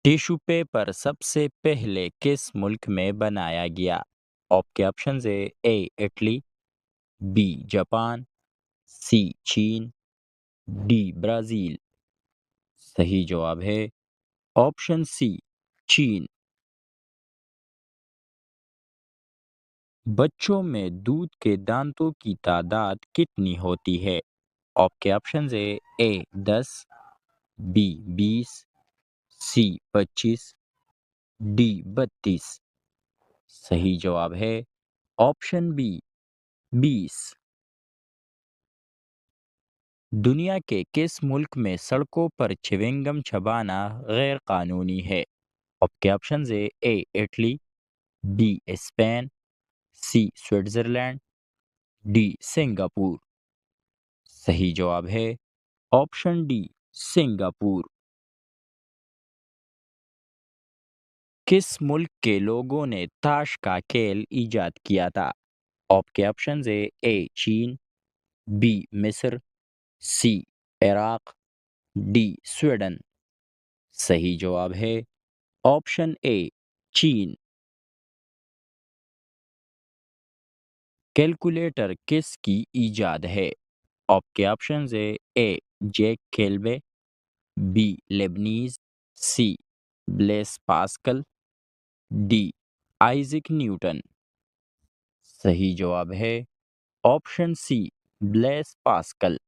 Tissue paper सबसे पहले किस मुल्क में बनाया गया? आपके ऑप्शन है ए इटली, बी जापान, सी चीन, डी ब्राजील। सही जवाब है ऑप्शन सी चीन। बच्चों में दूध के दांतों की तादाद कितनी होती है? आपके ऑप्शन है ए 10, बी 20, सी 25, डी 32। सही जवाब है ऑप्शन बी 20। दुनिया के किस मुल्क में सड़कों पर च्युइंगम चबाना गैर कानूनी है? आपके ऑप्शन है A Italy, B Spain, C Switzerland, D Singapore. सही जवाब है ऑप्शन डी सिंगापुर। किस मुल्क के लोगों ने ताश का खेल इजाद किया था? आपके ऑप्शन है ए चीन, बी मिस्र, सी इराक, डी स्वीडन। सही जवाब है ऑप्शन ए चीन। कैलकुलेटर किसकी इजाद है? आपके ऑप्शन है A Jack Kelvey, B Leibniz, C Blaise Pascal, D Isaac Newton. सही जवाब है option C Blaise Pascal.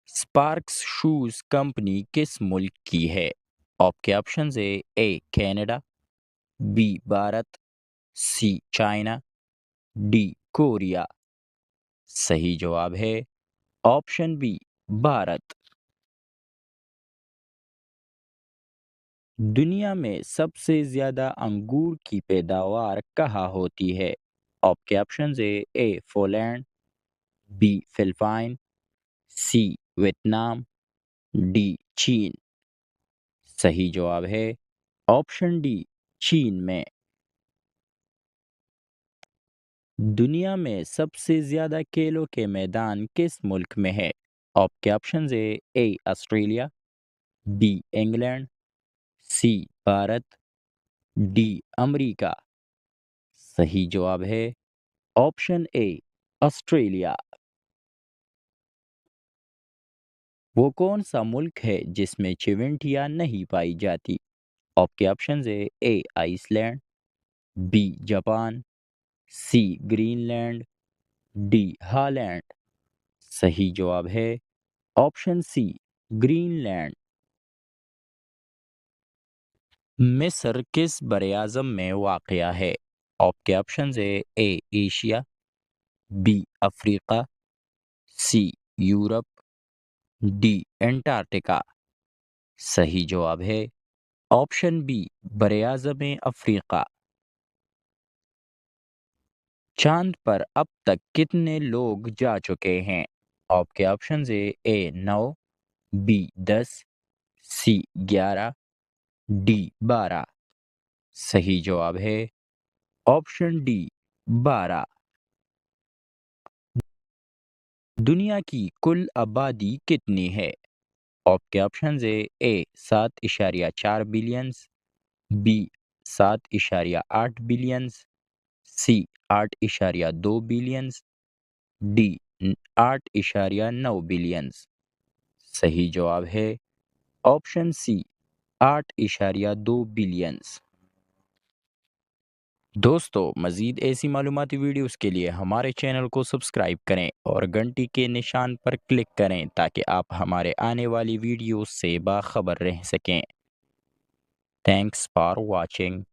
Sparx shoes company किस मुल्क की है? आपके ऑप्शन है A Canada, B Bharat, C China, D Korea. सही जवाब है ऑप्शन बी भारत। दुनिया में सबसे ज्यादा अंगूर की पैदावार कहाँ होती है? आपके ऑप्शन है A Poland, B Philippine, C Vietnam, D चीन। सही जवाब है ऑप्शन डी चीन में। दुनिया में सबसे ज्यादा खेलों के मैदान किस मुल्क में है? आपके ऑप्शन है A Australia, B England, C Bharat, D America. सही जवाब है ऑप्शन ए ऑस्ट्रेलिया। वो कौन सा मुल्क है जिसमें चिविंटियां नहीं पाई जाती? आपके ऑप्शन है ए आइसलैंड, बी जापान, सी ग्रीनलैंड, डी हॉलैंड। सही जवाब है ऑप्शन सी ग्रीनलैंड। मिस्र किस बरआज़म में वाक़या है? आपके ऑप्शन है A Asia, B Africa, C Europe, D Antarctica. सही जवाब है ऑप्शन बी बरआज़म अफ्रीका। चांद पर अब तक कितने लोग जा चुके हैं? आपके ऑप्शन है ए 9, बी 10, सी 11, डी 12। सही जवाब है ऑप्शन डी 12। दुनिया की कुल आबादी कितनी है? आपके ऑप्शन है ए 7.4 बिलियंस, बी 7.8 बिलियंस, सी 8.2 बिलियंस, डी 8.9 बिलियंस। सही जवाब है ऑप्शन सी 8.2 बिलियंस। दोस्तों मज़ीद ऐसी मालूमाती वीडियोस के लिए हमारे चैनल को सब्सक्राइब करें और घंटी के निशान पर क्लिक करें ताकि आप हमारे आने वाली वीडियोस से बाखबर रह सकें। Thanks for watching.